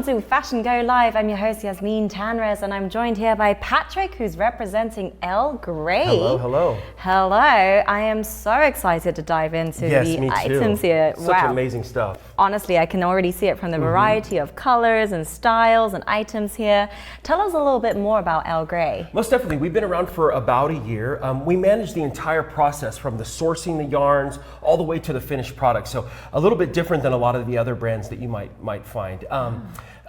Welcome to Fashion Go Live. I'm your host Yasmin Tanres, and I'm joined here by Patrick, who's representing ELLE GREY. Hello, hello. Hello. I am so excited to dive into the items here. Such amazing stuff. Honestly, I can already see it from the variety of colors and styles and items here. Tell us a little bit more about ELLE GREY. Most definitely. We've been around for about a year. We manage the entire process from the sourcing the yarns all the way to the finished product. So a little bit different than a lot of the other brands that you might find.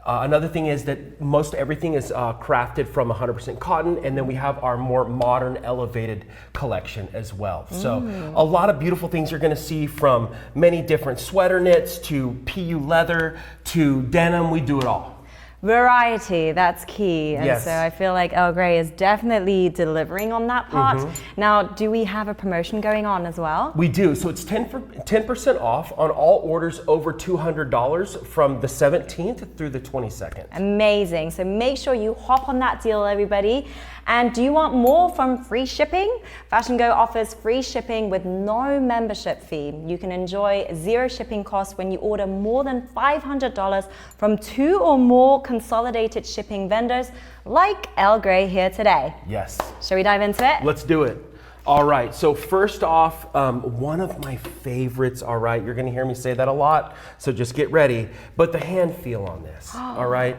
Another thing is that most everything is crafted from 100% cotton, and then we have our more modern, elevated collection as well. So a lot of beautiful things you're going to see, from many different sweater knits to PU leather to denim. We do it all. Variety, that's key. And yes. So I feel like ELLE GREY is definitely delivering on that part. Now, do we have a promotion going on as well? We do. So it's 10% off on all orders over $200 from the 17th through the 22nd. Amazing. So make sure you hop on that deal, everybody. And do you want more from free shipping? FashionGo offers free shipping with no membership fee. You can enjoy zero shipping costs when you order more than $500 from 2 or more consolidated shipping vendors like ELLE GREY here today. Yes. Shall we dive into it? Let's do it. All right, so first off, one of my favorites, all right, you're gonna hear me say that a lot, so just get ready, but the hand feel on this, all right?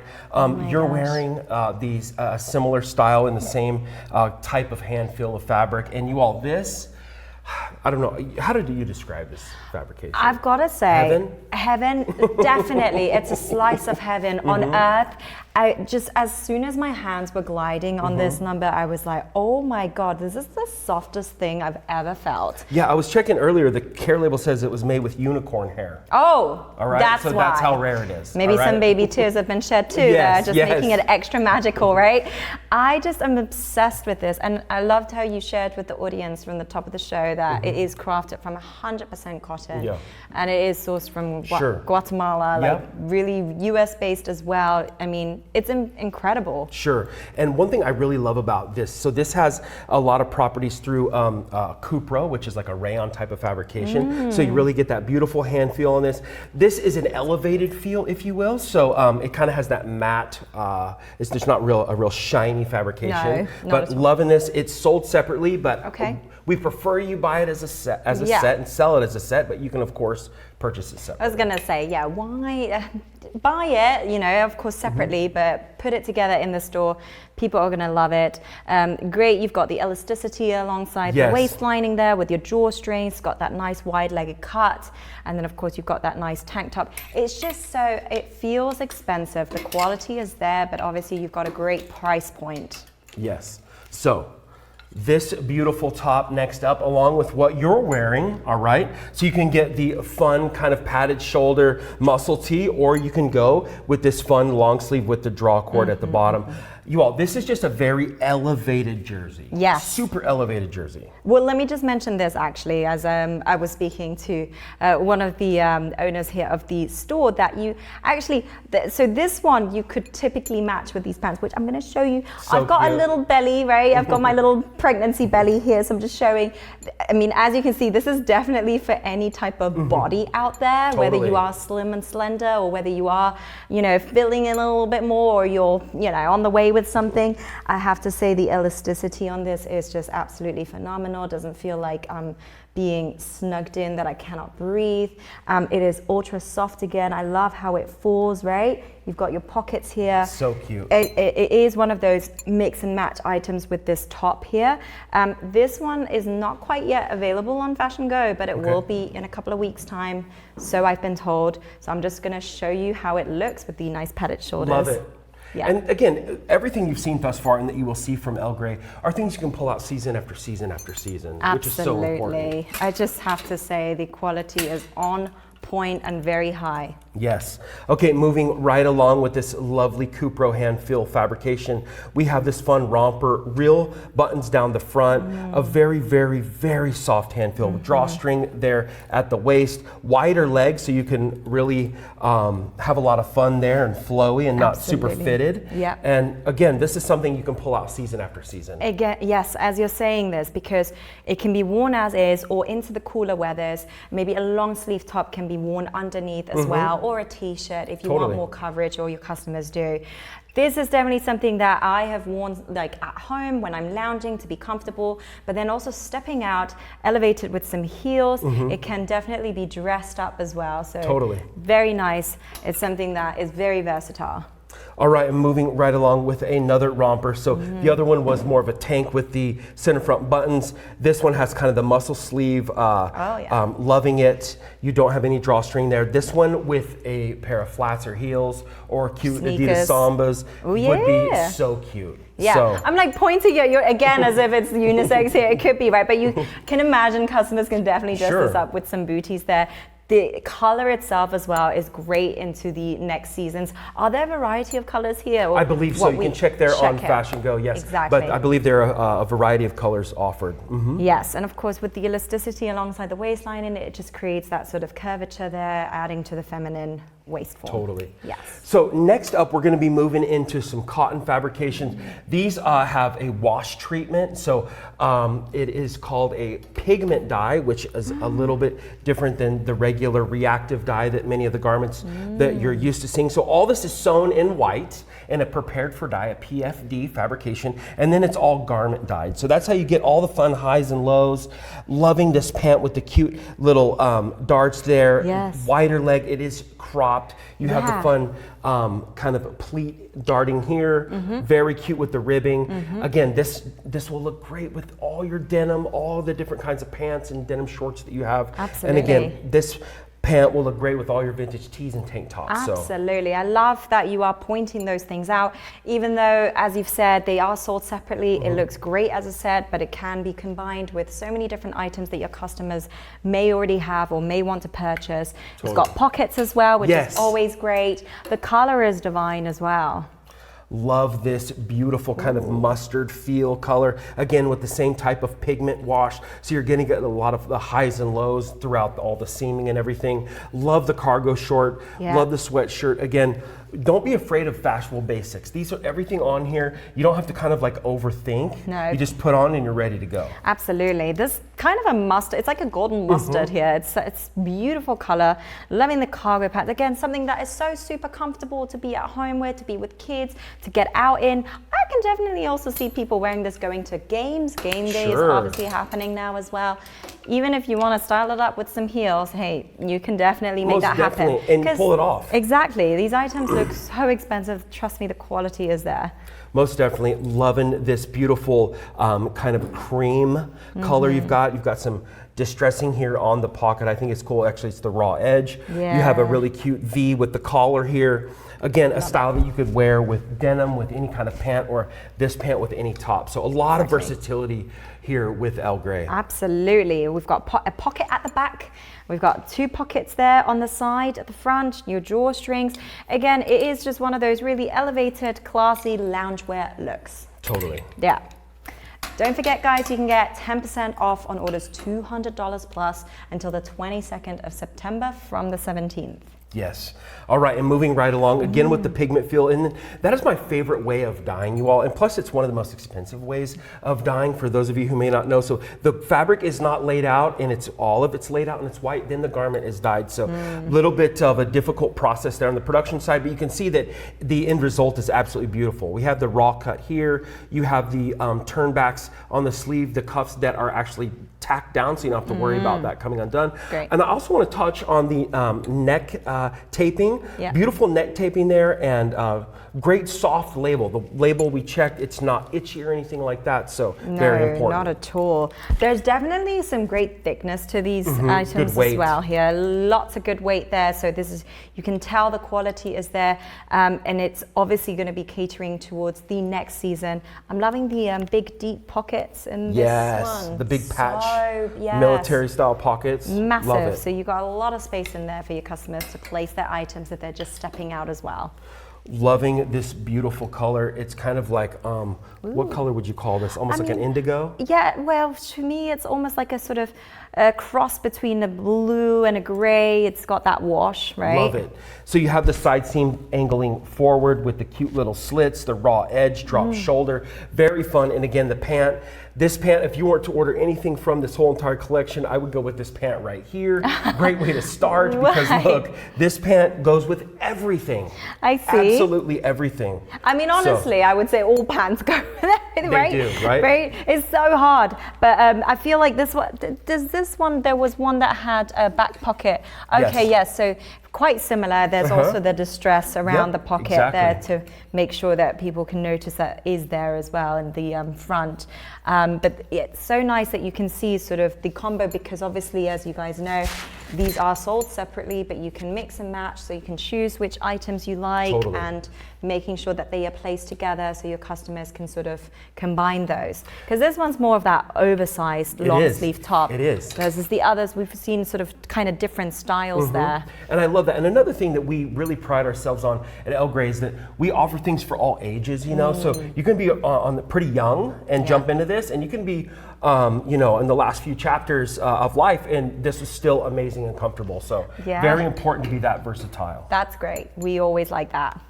You're wearing these similar style in the same type of hand feel of fabric, and you all, this, I don't know, how did you describe this fabrication? I've got to say, heaven, definitely. It's a slice of heaven on earth. As soon as my hands were gliding on this number, I was like, oh my God, this is the softest thing I've ever felt. Yeah, I was checking earlier, the care label says it was made with unicorn hair. Oh, all right, that's so why. That's how rare it is. Maybe some baby tears have been shed too, yes, just making it extra magical, right? I just am obsessed with this, and I loved how you shared with the audience from the top of the show that it is crafted from 100% cotton, and it is sourced from Guatemala, like really US based as well. I mean, it's incredible. Sure, and one thing I really love about this, so this has a lot of properties through Cupro, which is like a rayon type of fabrication, so you really get that beautiful hand feel on this. This is an elevated feel, if you will, so it kind of has that matte, it's just not a real shiny fabrication, but loving this. It's sold separately, but we prefer you buy it as a set, and sell it as a set, but you can of course purchase it separately. I was gonna say, why buy it, you know, of course separately, but put it together in the store. People are gonna love it. Great, you've got the elasticity alongside the waist lining there with your drawstring. It's got that nice wide-legged cut, and then of course you've got that nice tank top. It's just so, it feels expensive. The quality is there, but obviously you've got a great price point. Yes, so this beautiful top next up, along with what you're wearing, all right? So you can get the fun kind of padded shoulder muscle tee, or you can go with this fun long sleeve with the draw cord at the bottom. You all, this is just a very elevated jersey. Yes. Super elevated jersey. Well, let me just mention this actually, as I was speaking to one of the owners here of the store, that you actually, so this one you could typically match with these pants, which I'm going to show you. So I've got a little belly, right? I've got my little pregnancy belly here, so I'm just showing. I mean, as you can see, this is definitely for any type of body out there, whether you are slim and slender, or whether you are, you know, filling in a little bit more, or you're, you know, on the way with something. I have to say the elasticity on this is just absolutely phenomenal. Doesn't feel like I'm being snugged in, that I cannot breathe. It is ultra soft again. I love how it falls, right? You've got your pockets here. So cute. It is one of those mix and match items with this top here. This one is not quite yet available on FashionGo, but it will be in a couple of weeks' time, so I've been told. So I'm just gonna show you how it looks with the nice padded shoulders. Love it. Yeah. And again, everything you've seen thus far and that you will see from ELLE GREY are things you can pull out season after season after season, which is so important. I just have to say the quality is on point and very high. Yes. Okay, moving right along with this lovely Cupro hand feel fabrication, we have this fun romper, real buttons down the front, a very, very, very soft hand feel, drawstring there at the waist, wider legs so you can really have a lot of fun there and flowy and not super fitted. Yeah. And again, this is something you can pull out season after season. Again, yes, as you're saying this, because it can be worn as is or into the cooler weathers. Maybe a long sleeve top can be worn underneath as well, or a t-shirt if you Totally. want more coverage, or your customers do. This is definitely something that I have worn like at home when I'm lounging to be comfortable, but then also stepping out, elevated with some heels. It can definitely be dressed up as well. So Totally. very nice. It's something that is very versatile. All right, I'm moving right along with another romper. So the other one was more of a tank with the center front buttons. This one has kind of the muscle sleeve. Loving it. You don't have any drawstring there. This one with a pair of flats or heels or cute Adidas Sneakers. Sambas would be so cute. Yeah, So, I'm like pointing at you again as if it's unisex here. It could be, right? But you can imagine customers can definitely dress this up with some booties there. The color itself as well is great into the next seasons. Are there a variety of colors here? Or I believe so. You can check there on FashionGo, yes. Exactly. But I believe there are a variety of colors offered. Yes, and of course with the elasticity alongside the waistline in it, it just creates that sort of curvature there, adding to the feminine waist form. Totally. Yes. So next up, we're going to be moving into some cotton fabrications. These have a wash treatment. So it is called a pigment dye, which is a little bit different than the regular reactive dye that many of the garments that you're used to seeing. So all this is sewn in white and a prepared for dye, a PFD fabrication, and then it's all garment dyed. So that's how you get all the fun highs and lows. Loving this pant with the cute little darts there. Yes. Wider leg, it is cropped. You have the fun kind of pleat darting here. Very cute with the ribbing. Again, this will look great with all your denim, all the different kinds of pants and denim shorts that you have. Absolutely. And again, this pant will look great with all your vintage tees and tank tops. Absolutely. I love that you are pointing those things out. Even though, as you've said, they are sold separately, it looks great as a set, but it can be combined with so many different items that your customers may already have or may want to purchase. It's got pockets as well, which is always great. The color is divine as well. Love this beautiful kind of mustard feel color, again with the same type of pigment wash, so you're getting a lot of the highs and lows throughout all the seaming and everything. Love the cargo short, love the sweatshirt. Again, don't be afraid of fashionable basics. These are everything on here. You don't have to kind of like overthink. No. You just put on and you're ready to go. Absolutely. This kind of a mustard, it's like a golden mustard here. It's beautiful color. Loving the cargo pants. Again, something that is so super comfortable to be at home with, to be with kids, to get out in. I can definitely also see people wearing this going to games. Game day is obviously happening now as well. Even if you want to style it up with some heels, hey, you can definitely make that happen. And pull it off. Exactly. These items look so expensive. Trust me, the quality is there. Most definitely loving this beautiful kind of cream color you've got. You've got some distressing here on the pocket. I think it's cool. Actually, it's the raw edge. You have a really cute V with the collar here. Again, a style that you could wear with denim, with any kind of pant, or this pant with any top. So a lot of versatility here with ELLE GREY. Absolutely. We've got a pocket at the back. We've got 2 pockets there on the side, at the front, your drawstrings. Again, it is just one of those really elevated, classy loungewear looks. Totally. Yeah. Don't forget, guys, you can get 10% off on orders $200 plus until the 22nd of September from the 17th. Yes. All right, and moving right along, again with the pigment feel, and that is my favorite way of dyeing, you all, and plus it's one of the most expensive ways of dyeing for those of you who may not know. So the fabric is not laid out, and it's laid out and it's white, then the garment is dyed. So a little bit of a difficult process there on the production side, but you can see that the end result is absolutely beautiful. We have the raw cut here, you have the turnbacks on the sleeve, the cuffs that are actually tacked down, so you don't have to worry about that coming undone. Great. And I also want to touch on the neck taping. Beautiful neck taping there, and great soft label. The label we checked, it's not itchy or anything like that, so very important. No, not at all. There's definitely some great thickness to these items as well here. Lots of good weight there, so this is, you can tell the quality is there, and it's obviously going to be catering towards the next season. I'm loving the big deep pockets in this one. The big patch military style pockets. Massive. Love it. So you've got a lot of space in there for your customers to place their items if they're just stepping out as well. Loving this beautiful color. It's kind of like, what color would you call this? Almost like an indigo? Yeah, well, to me, it's almost like a sort of a cross between a blue and a gray. It's got that wash, right? Love it. So you have the side seam angling forward with the cute little slits, the raw edge, drop shoulder. Very fun. And again, the pant, This pant, if you weren't to order anything from this whole entire collection, I would go with this pant right here. Great way to start because look, this pant goes with everything. I see. Absolutely everything. I mean, honestly, I would say all pants go with it, right? They do, right? Right? It's so hard. But I feel like this one, there was one that had a back pocket. Okay, yes, so quite similar. There's also the distress around the pocket there to make sure that people can notice that is there as well in the front. But it's so nice that you can see sort of the combo because obviously, as you guys know, these are sold separately, but you can mix and match so you can choose which items you like and making sure that they are placed together so your customers can sort of combine those. Because this one's more of that oversized long sleeve top. It is. Versus the others, we've seen sort of kind of different styles there. And I love that. And another thing that we really pride ourselves on at ELLE GREY is that we offer things for all ages, you know, so you can be pretty young and jump into this, and you can be, you know, in the last few chapters of life, and this is still amazing and comfortable. So very important to be that versatile. That's great. We always like that.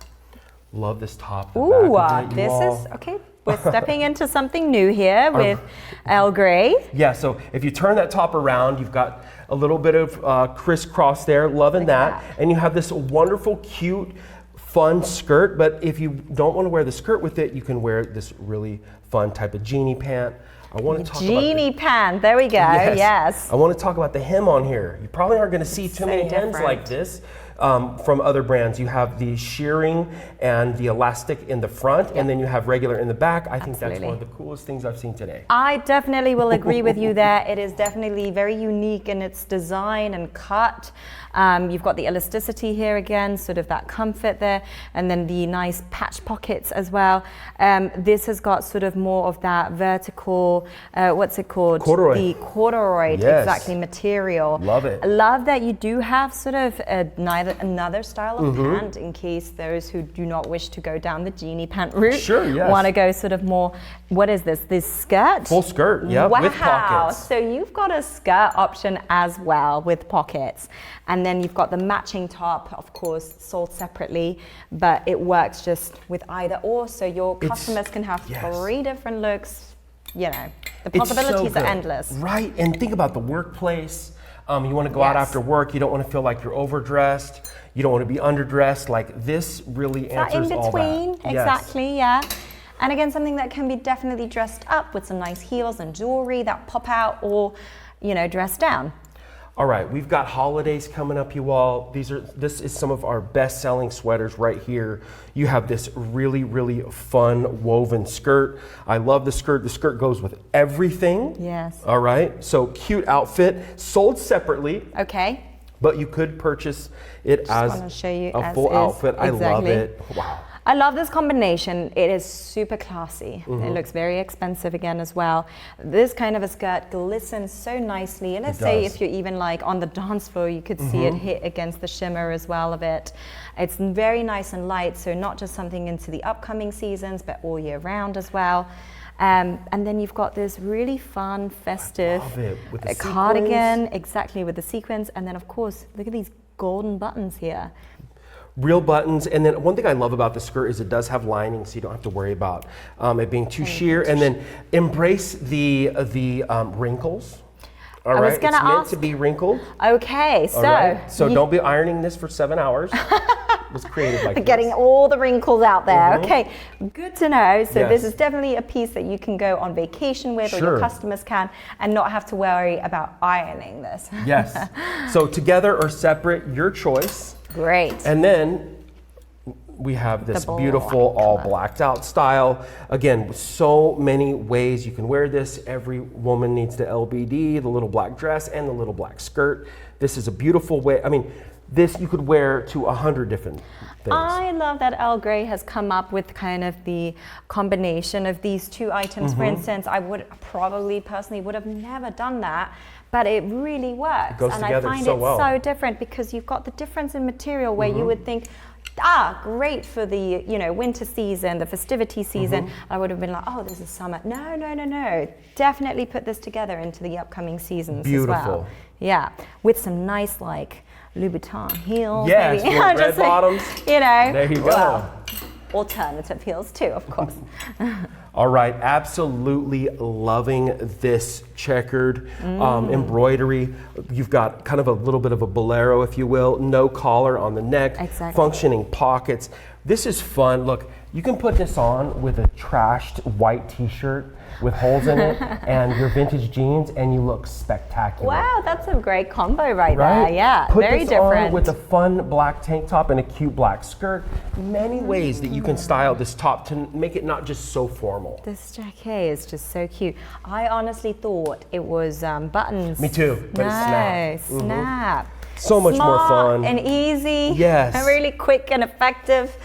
Love this top. Ooh, this is, okay, we're stepping into something new here with ELLE GREY. Yeah, so if you turn that top around, you've got a little bit of crisscross there, loving that. And you have this wonderful, cute, fun skirt, but if you don't want to wear the skirt with it, you can wear this really fun type of jeanie pant. I want to talk jeanie pant, there we go, yes. I want to talk about the hem on here. You probably aren't going to see too many hems like this. From other brands. You have the shearing and the elastic in the front, and then you have regular in the back. I think that's one of the coolest things I've seen today. I definitely will agree with you there. It is definitely very unique in its design and cut. You've got the elasticity here again, sort of that comfort there, and then the nice patch pockets as well. This has got sort of more of that vertical, what's it called? Corduroy. The corduroy, exactly, material. Love it. I love that you do have sort of another style of pant in case those who do not wish to go down the jeanie pant route want to go sort of more, what is this skirt? Full skirt, with pockets. So you've got a skirt option as well with pockets. And then you've got the matching top, of course, sold separately, but it works just with either or. So your customers can have 3 different looks. You know, the possibilities are endless. Right, and think about the workplace. You want to go out after work. You don't want to feel like you're overdressed. You don't want to be underdressed. Like this really answers all that. In between, exactly, And again, something that can be definitely dressed up with some nice heels and jewelry that pop out, or, you know, dressed down. All right, we've got holidays coming up, you all. This is some of our best-selling sweaters right here. You have this really, really fun woven skirt. I love the skirt. The skirt goes with everything. Yes. All right, so cute outfit, sold separately. Okay. But you could purchase it as a full outfit. I love it. Wow. I love this combination. It is super classy. It looks very expensive again as well. This kind of a skirt glistens so nicely. And let's say if you're even like on the dance floor, you could see it hit against the shimmer as well of it. It's very nice and light, so not just something into the upcoming seasons, but all year round as well. And then you've got this really fun, festive cardigan, exactly, with the sequins. And then of course, look at these golden buttons here. Real buttons, and then one thing I love about the skirt is it does have lining, so you don't have to worry about it being too sheer. And then embrace the wrinkles. All right, it's meant to be wrinkled. Okay, so don't be ironing this for 7 hours. It was created like getting all the wrinkles out there. Okay, good to know. So this is definitely a piece that you can go on vacation with, or your customers can, and not have to worry about ironing this. Yes. So together or separate, your choice. Great. And then we have this beautiful all blacked out style. Again, so many ways you can wear this. Every woman needs the LBD, the little black dress, and the little black skirt. This is a beautiful way. I mean, this you could wear to 100 different things. I love that ELLE GREY has come up with kind of the combination of these two items. For instance, I would probably personally would have never done that, but it really works. It goes together I find so it well. so different because you've got the difference in material where you would think, great for the winter season, the festivity season. I would have been like, oh, this is summer. No. Definitely put this together into the upcoming seasons as well. Yeah, with some nice like Louboutin heels. Yes, maybe. with red bottoms. You know. There you go. Well, alternative heels too, of course. All right, absolutely loving this checkered embroidery. You've got kind of a little bit of a bolero, if you will, no collar on the neck, functioning pockets. This is fun. Look, you can put this on with a trashed white t-shirt with holes in it and your vintage jeans, and you look spectacular. Wow, that's a great combo right there. Yeah, Put very this different. on with a fun black tank top and a cute black skirt. Many ways that you can style this top to make it not just so formal. This jacket is just so cute. I honestly thought it was buttons. Me too, but it's snap. Snap. So much more fun. And easy. Yes. And really quick and effective.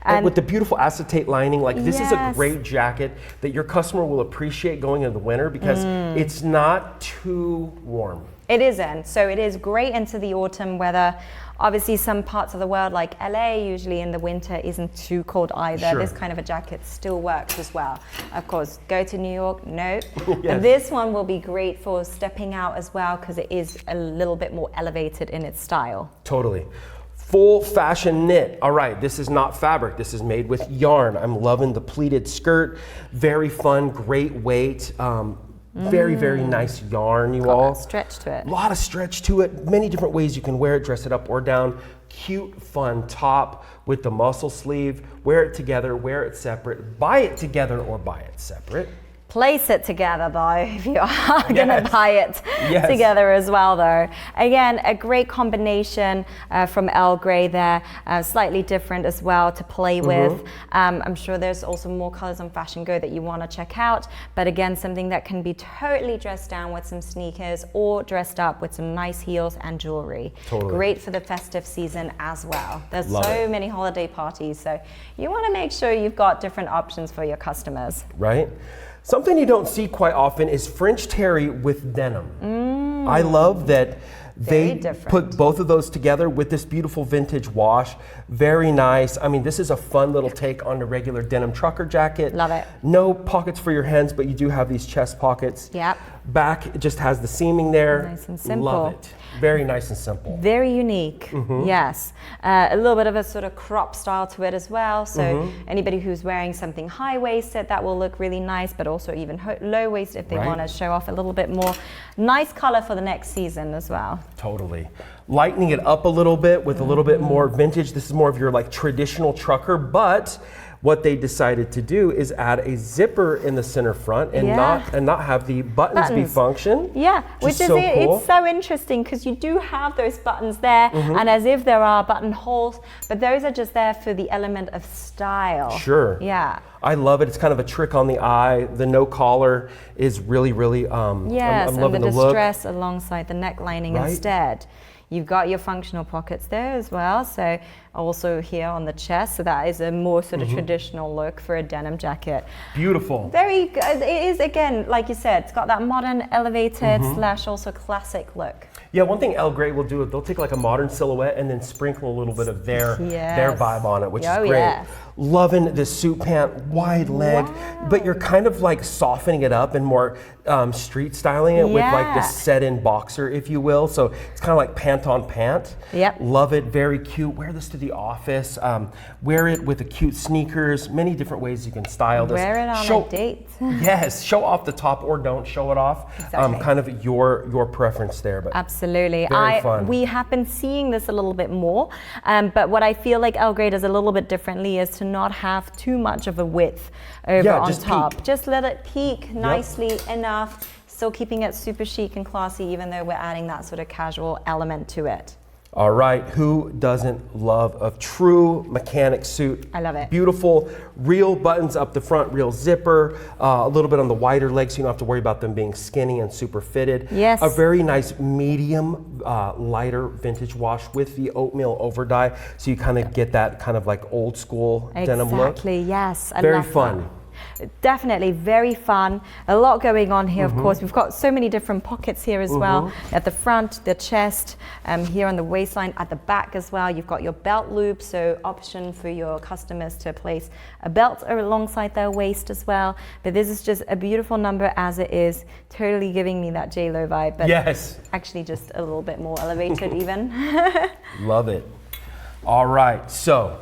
And with the beautiful acetate lining, like this is a great jacket that your customer will appreciate going into the winter because it's not too warm. It isn't. So it is great into the autumn weather. Obviously, some parts of the world, like LA, usually in the winter isn't too cold either. Sure. This kind of a jacket still works as well. Of course, go to New York, no. But this one will be great for stepping out as well because it is a little bit more elevated in its style. Totally. Full fashion knit. All right, this is not fabric. This is made with yarn. I'm loving the pleated skirt. Very fun, great weight. Very, very nice yarn, you all. Stretch to it. A lot of stretch to it. Many different ways you can wear it, dress it up or down. Cute, fun top with the muscle sleeve. Wear it together, wear it separate. Buy it together or buy it separate. Place it together though, if you are gonna buy it together as well though. Again, a great combination from ELLE GREY there, slightly different as well to play with. I'm sure there's also more colors on FashionGo that you wanna check out, but again, something that can be totally dressed down with some sneakers or dressed up with some nice heels and jewelry. Totally. Great for the festive season as well. There's so many holiday parties, so you wanna make sure you've got different options for your customers. Right? Something you don't see quite often is French terry with denim. I love that they put both of those together with this beautiful vintage wash. Very nice. I mean, this is a fun little take on a regular denim trucker jacket. Love it. No pockets for your hands, but you do have these chest pockets. Yep. Back, it just has the seaming there. Nice and simple. Love it. Very nice and simple. Very unique, yes. A little bit of a sort of crop style to it as well. So anybody who's wearing something high-waisted, that will look really nice, but also even low-waisted if they want to show off a little bit more. Nice color for the next season as well. Totally. Lightening it up a little bit with a little bit more vintage. This is more of your like traditional trucker, but what they decided to do is add a zipper in the center front and not have the buttons be function. Yeah, which is so cool. It's so interesting because you do have those buttons there, and as if there are buttonholes, but those are just there for the element of style. Sure. Yeah. I love it. It's kind of a trick on the eye. The no collar is really, really. Yes, I'm loving and the look. distress alongside the neck lining instead. You've got your functional pockets there as well, so also here on the chest, so that is a more sort of traditional look for a denim jacket. Beautiful. Very good. It is, again, like you said, it's got that modern, elevated slash also classic look. Yeah, one thing ELLE GREY will do, they'll take like a modern silhouette and then sprinkle a little bit of their vibe on it, which is great. Yes. Loving the suit pant, wide leg, but you're kind of like softening it up and more street styling it with like this set-in boxer, if you will. So it's kind of like pant on pant. Yep. Love it, very cute. Wear this to the office. Wear it with the cute sneakers. Many different ways you can style this. Wear it on a date. Yes, show off the top or don't show it off. Exactly. Kind of your preference there. But absolutely. Very fun. We have been seeing this a little bit more, but what I feel like ELLE GREY does a little bit differently is to not have too much of a width over on top. Peak. Just let it peak nicely enough, still keeping it super chic and classy, even though we're adding that sort of casual element to it. All right, who doesn't love a true mechanic suit? I love it. Beautiful, real buttons up the front, real zipper, a little bit on the wider legs so you don't have to worry about them being skinny and super fitted. Yes. A very nice medium, lighter vintage wash with the oatmeal over dye, so you kind of get that kind of like old school denim look. Exactly, yes. Very fun. Definitely very fun. A lot going on here, of course. We've got so many different pockets here as well. At the front, the chest, here on the waistline, at the back as well. You've got your belt loop, so option for your customers to place a belt alongside their waist as well. But this is just a beautiful number as it is, totally giving me that J-Lo vibe, but actually just a little bit more elevated even. Love it. All right, so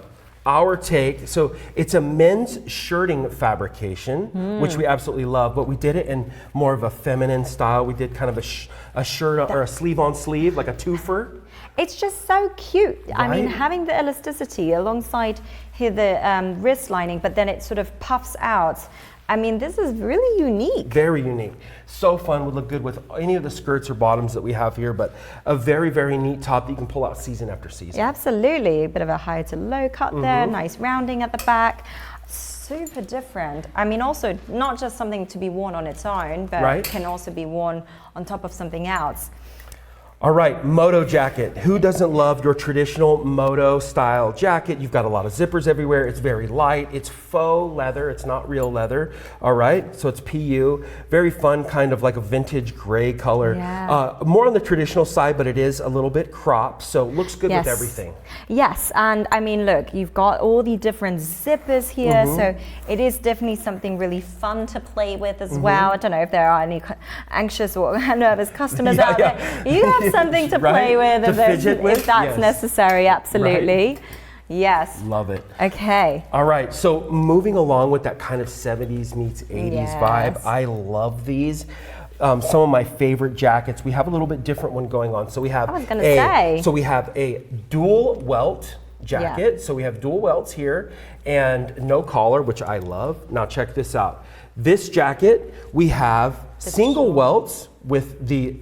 our take. So it's a men's shirting fabrication, which we absolutely love, but we did it in more of a feminine style. We did kind of a shirt or a sleeve on sleeve, like a twofer. It's just so cute. I mean, Right? having the elasticity alongside here the wrist lining, but then it sort of puffs out. I mean, this is really unique. Very unique. So fun, would look good with any of the skirts or bottoms that we have here, but a very, very neat top that you can pull out season after season. Yeah, absolutely. A bit of a high to low cut there, nice rounding at the back. Super different. I mean, also not just something to be worn on its own, but Right. can also be worn on top of something else. All right, moto jacket. Who doesn't love your traditional moto style jacket? You've got a lot of zippers everywhere. It's very light. It's faux leather. It's not real leather. All right, so it's PU. Very fun, kind of like a vintage gray color. Yeah. More on the traditional side, but it is a little bit cropped, so looks good Yes. with everything. Yes, and I mean, look, you've got all the different zippers here, so it is definitely something really fun to play with as well. I don't know if there are any anxious or nervous customers Yeah, out yeah. there. You have something to play Right? with To if, there's- fidget with? if that's Yes. necessary, absolutely. Yes. Love it. Okay. All right, so moving along with that kind of 70s meets 80s Yes. vibe, I love these. Some of my favorite jackets. We have a little bit different one going on. So we have I was gonna say. So we have a dual welt jacket. So we have dual welts here and no collar, which I love. Now check this out. This jacket, we have single welts with the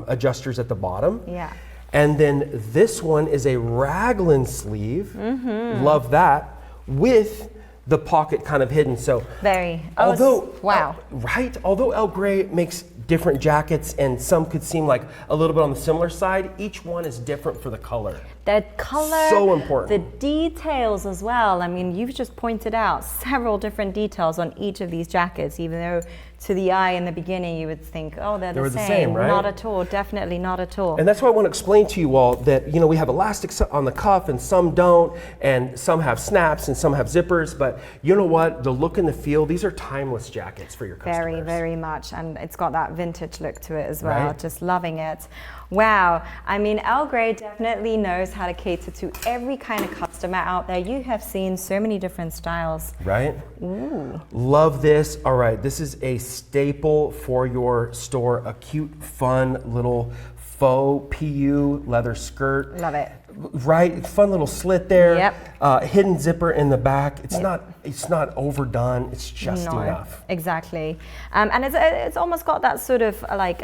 adjusters at the bottom. Yeah. And then this one is a raglan sleeve. Love that. With the pocket kind of hidden. So Very. although wow. right, although ELLE GREY makes different jackets and some could seem like a little bit on the similar side, each one is different for the color. The color, So important. the details as well. I mean, you've just pointed out several different details on each of these jackets, even though to the eye in the beginning you would think, oh, they're They were the the same. same, right? Not at all, definitely not at all. And that's why I want to explain to you all that, you know, we have elastics on the cuff and some don't, and some have snaps and some have zippers, but you know what? The look and the feel, these are timeless jackets for your customers. Very, very much. And it's got that vintage look to it as well. Right. Just loving it. Wow. I mean, ELLE GREY definitely knows how to cater to every kind of customer out there. You have seen so many different styles. Right? Ooh. Love this. All right, this is a staple for your store, a cute, fun little faux PU leather skirt. Love it. Right, fun little slit there. Yep. Hidden zipper in the back. It's not overdone. It's just enough. Exactly. And it's almost got that sort of like,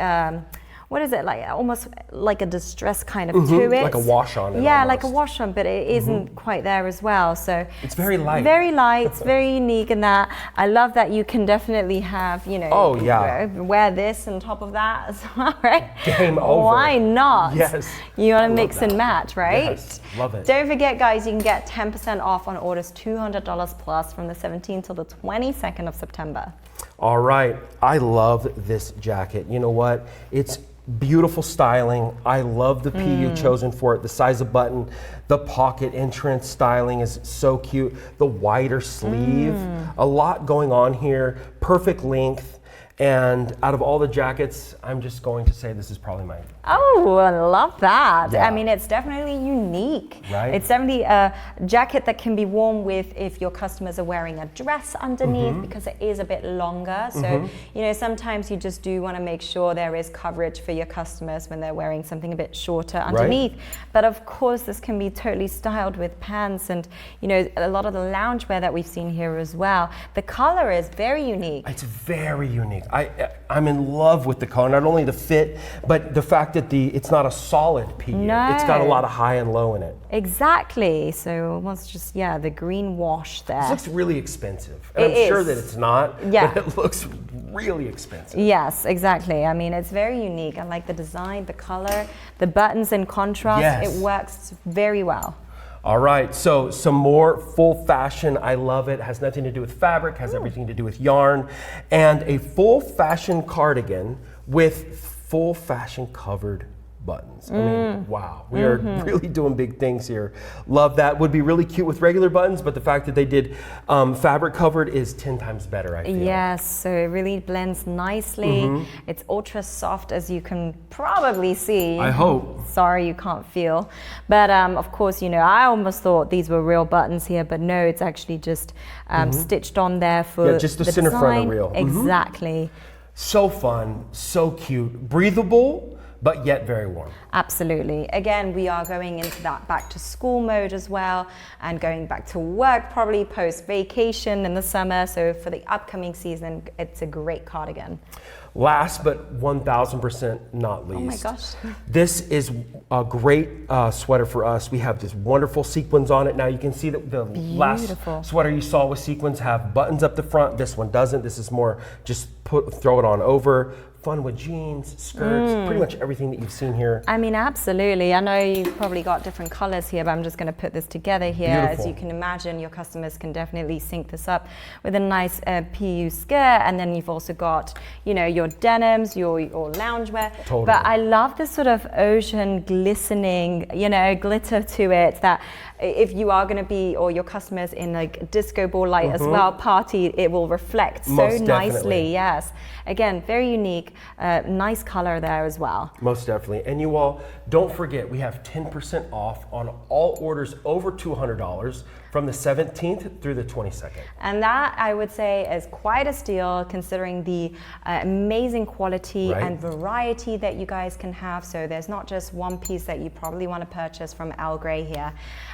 what is it, like almost like a distress kind of to it. Like a wash on it. Yeah, like a almost. wash on, but it isn't quite there as well. So It's very light. Very light, it's very unique in that. I love that you can definitely have, you know, Oh, yeah. wear this on top of that as well, right? Game over. Why not? Yes. You want I to love mix that. and match, right? Yes, love it. Don't forget, guys, you can get 10% off on orders $200 plus from the 17th till the 22nd of September. All right, I love this jacket. You know what? It's beautiful styling. I love the PU chosen for it. The size of button, the pocket entrance styling is so cute. The wider sleeve, a lot going on here. Perfect length. And out of all the jackets, I'm just going to say this is probably my Oh, I love that. Yeah. I mean, it's definitely unique. Right. It's definitely a jacket that can be worn with if your customers are wearing a dress underneath because it is a bit longer. So, you know, sometimes you just do want to make sure there is coverage for your customers when they're wearing something a bit shorter underneath. But of course, this can be totally styled with pants and, you know, a lot of the loungewear that we've seen here as well. The color is very unique. It's very unique. I'm in love with the color, not only the fit, but the fact that it's not a solid PU. No. It's got a lot of high and low in it. Exactly. So almost just, yeah, the green wash there. This looks really expensive. And It I'm sure is. that it's not, Yeah. but it looks really expensive. Yes, exactly. I mean, it's very unique. I like the design, the color, the buttons in contrast. Yes. It works very well. All right, so some more full fashion. I love it. Has nothing to do with fabric, has everything to do with yarn. And a full fashion cardigan with full fashion covered buttons. I mean, wow, we are really doing big things here. Love that. Would be really cute with regular buttons, but the fact that they did fabric covered is 10 times better, I feel. Yes, so it really blends nicely. It's ultra soft, as you can probably see. I hope. Sorry, you can't feel. But of course, you know, I almost thought these were real buttons here, but no, it's actually just stitched on there for just the center front of the reel. Exactly. So fun, so cute, breathable, but yet very warm. Absolutely. Again, we are going into that back to school mode as well, and going back to work probably post vacation in the summer. So for the upcoming season, it's a great cardigan. Last but 1000% not least. Oh my gosh. This is a great sweater for us. We have this wonderful sequins on it. Now you can see that the last sweater you saw with sequins have buttons up the front. This one doesn't. This is more just throw it on over. Fun with jeans, skirts, pretty much everything that you've seen here. I mean, absolutely. I know you've probably got different colors here, but I'm just going to put this together here. Beautiful. As you can imagine, your customers can definitely sync this up with a nice PU skirt. And then you've also got, you know, your denims, your loungewear. Totally. But I love this sort of ocean glistening, you know, glitter to it, that if you are going to be, or your customers in like disco ball light as well, party, it will reflect so Most nicely. definitely. Yes. Again, very unique. Nice color there as well. Most definitely. And you all, don't forget, we have 10% off on all orders over $200 from the 17th through the 22nd. And that, I would say, is quite a steal considering the amazing quality and variety that you guys can have. So there's not just one piece that you probably want to purchase from ELLE GREY here.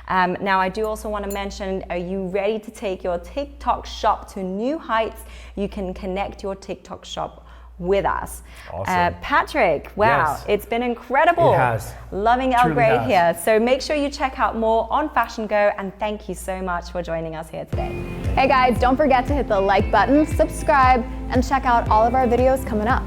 Now, I do also want to mention, are you ready to take your TikTok shop to new heights? You can connect your TikTok shop with us. Awesome. Patrick, wow, Yes. It's been incredible. It has. Loving ELLE Truly GREY has. here. So make sure you check out more on FashionGo, and thank you so much for joining us here today. Hey guys, don't forget to hit the like button, subscribe, and check out all of our videos coming up.